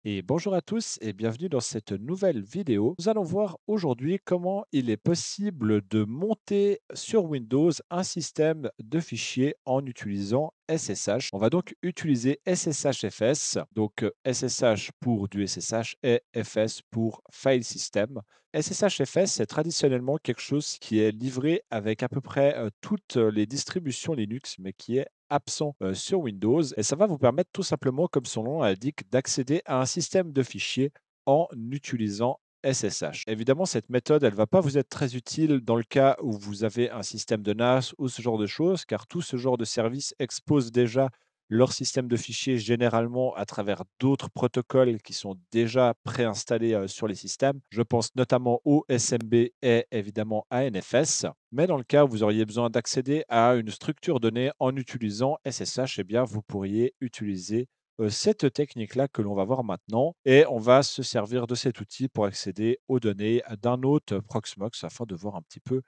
Et bonjour à tous et bienvenue dans cette nouvelle vidéo. Nous allons voir aujourd'hui comment il est possible de monter sur Windows un système de fichiers en utilisant SSH. On va donc utiliser SSHFS, donc SSH pour du SSH et FS pour File System. SSHFS, c'est traditionnellement quelque chose qui est livré avec à peu près toutes les distributions Linux, mais qui est absent sur Windows et ça va vous permettre tout simplement, comme son nom l'indique, d'accéder à un système de fichiers en utilisant SSH. Évidemment, cette méthode, elle ne va pas vous être très utile dans le cas où vous avez un système de NAS ou ce genre de choses, car tout ce genre de services expose déjà leur système de fichiers généralement à travers d'autres protocoles qui sont déjà préinstallés sur les systèmes. Je pense notamment au SMB et évidemment à NFS. Mais dans le cas où vous auriez besoin d'accéder à une structure donnée en utilisant SSH, eh bien, vous pourriez utiliser cette technique-là que l'on va voir maintenant. Et on va se servir de cet outil pour accéder aux données d'un autre Proxmox afin de voir un petit peu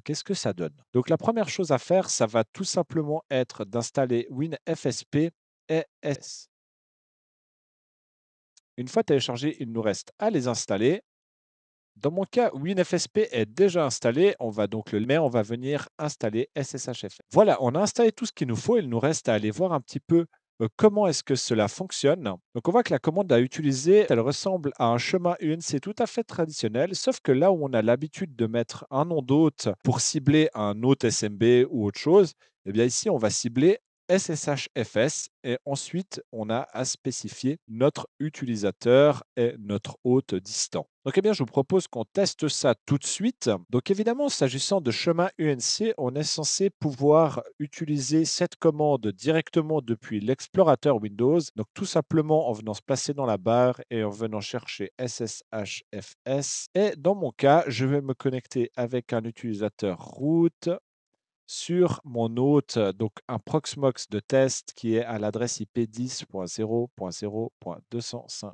qu'est-ce que ça donne. Donc la première chose à faire, ça va tout simplement être d'installer WinFSP et SS. Une fois téléchargé, il nous reste à les installer. Dans mon cas, WinFSP est déjà installé. On va donc mais on va venir installer SSHFS. Voilà, on a installé tout ce qu'il nous faut. Il nous reste à aller voir un petit peu comment est-ce que cela fonctionne. Donc, on voit que la commande à utiliser, elle ressemble à un chemin UNC tout à fait traditionnel, sauf que là où on a l'habitude de mettre un nom d'hôte pour cibler un hôte SMB ou autre chose, eh bien ici, on va cibler SSHFS et ensuite on a à spécifier notre utilisateur et notre hôte distant. Donc eh bien, je vous propose qu'on teste ça tout de suite. Donc évidemment, s'agissant de chemin UNC, on est censé pouvoir utiliser cette commande directement depuis l'explorateur Windows. Donc tout simplement en venant se placer dans la barre et en venant chercher SSHFS. Et dans mon cas, je vais me connecter avec un utilisateur root sur mon hôte, donc un Proxmox de test qui est à l'adresse IP 10.0.0.250.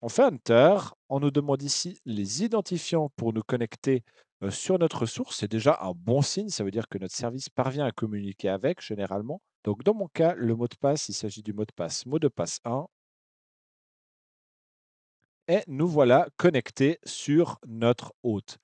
On fait Enter, on nous demande ici les identifiants pour nous connecter sur notre source. C'est déjà un bon signe, ça veut dire que notre service parvient à communiquer avec généralement. Donc dans mon cas, le mot de passe, il s'agit du mot de passe 1 et nous voilà connectés sur notre hôte.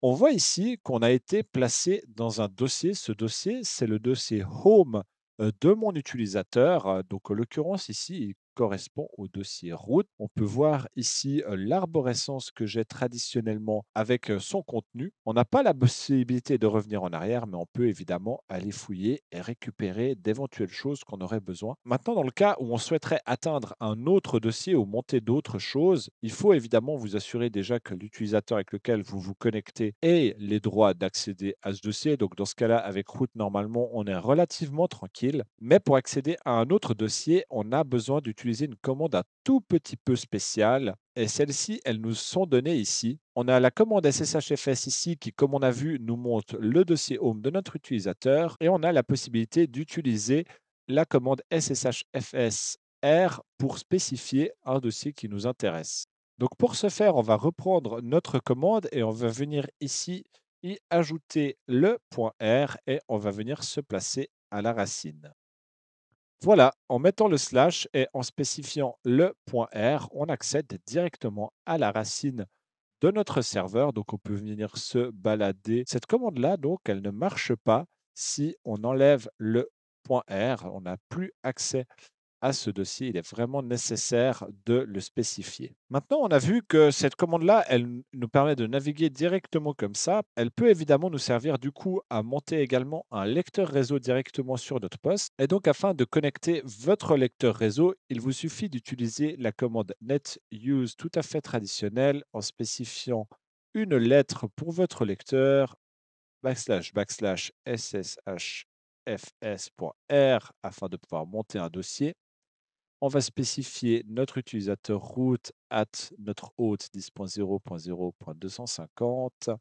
On voit ici qu'on a été placé dans un dossier. Ce dossier, c'est le dossier home de mon utilisateur. Donc, en l'occurrence, ici, il correspond au dossier root. On peut voir ici l'arborescence que j'ai traditionnellement avec son contenu. On n'a pas la possibilité de revenir en arrière, mais on peut évidemment aller fouiller et récupérer d'éventuelles choses qu'on aurait besoin. Maintenant, dans le cas où on souhaiterait atteindre un autre dossier ou monter d'autres choses, il faut évidemment vous assurer déjà que l'utilisateur avec lequel vous vous connectez ait les droits d'accéder à ce dossier. Donc, dans ce cas-là, avec root, normalement, on est relativement tranquille. Mais pour accéder à un autre dossier, on a besoin d'utiliser une commande un tout petit peu spéciale. Et celles-ci, elles nous sont données ici. On a la commande SSHFS ici qui, comme on a vu, nous montre le dossier home de notre utilisateur. Et on a la possibilité d'utiliser la commande SSHFS R pour spécifier un dossier qui nous intéresse. Donc pour ce faire, on va reprendre notre commande et on va venir ici y ajouter le .r et on va venir se placer à la racine. Voilà, en mettant le slash et en spécifiant le .r, on accède directement à la racine de notre serveur. Donc on peut venir se balader. Cette commande-là, donc, elle ne marche pas si on enlève le .r. On n'a plus accès à ce dossier, il est vraiment nécessaire de le spécifier. Maintenant, on a vu que cette commande-là, elle nous permet de naviguer directement comme ça. Elle peut évidemment nous servir du coup à monter également un lecteur réseau directement sur notre poste. Et donc, afin de connecter votre lecteur réseau, il vous suffit d'utiliser la commande netuse tout à fait traditionnelle en spécifiant une lettre pour votre lecteur, //sshfs.r afin de pouvoir monter un dossier. On va spécifier notre utilisateur root at notre hôte 10.0.0.250.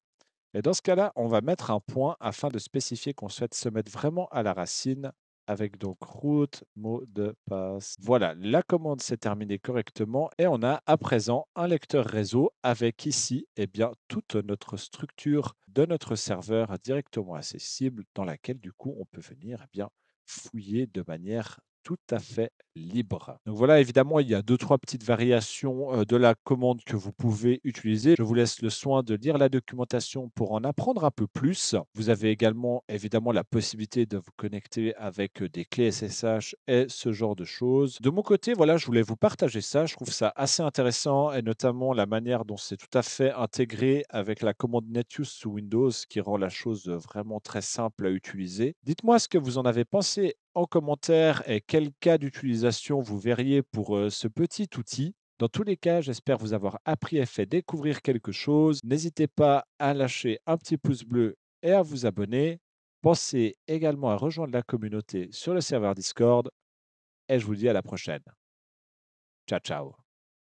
Et dans ce cas-là, on va mettre un point afin de spécifier qu'on souhaite se mettre vraiment à la racine avec donc root, mot de passe. Voilà, la commande s'est terminée correctement et on a à présent un lecteur réseau avec ici eh bien, toute notre structure de notre serveur directement accessible dans laquelle du coup on peut venir eh bien, fouiller de manière tout à fait libre. Donc voilà, évidemment, il y a deux-trois petites variations, de la commande que vous pouvez utiliser. Je vous laisse le soin de lire la documentation pour en apprendre un peu plus. Vous avez également, évidemment, la possibilité de vous connecter avec, des clés SSH et ce genre de choses. De mon côté, voilà, je voulais vous partager ça. Je trouve ça assez intéressant et notamment la manière dont c'est tout à fait intégré avec la commande NetUse sous Windows, qui rend la chose, vraiment très simple à utiliser. Dites-moi ce que vous en avez pensé en commentaire et quel cas d'utilisation vous verriez pour, ce petit outil. Dans tous les cas, j'espère vous avoir appris et fait découvrir quelque chose. N'hésitez pas à lâcher un petit pouce bleu et à vous abonner. Pensez également à rejoindre la communauté sur le serveur Discord et je vous dis à la prochaine. Ciao, ciao.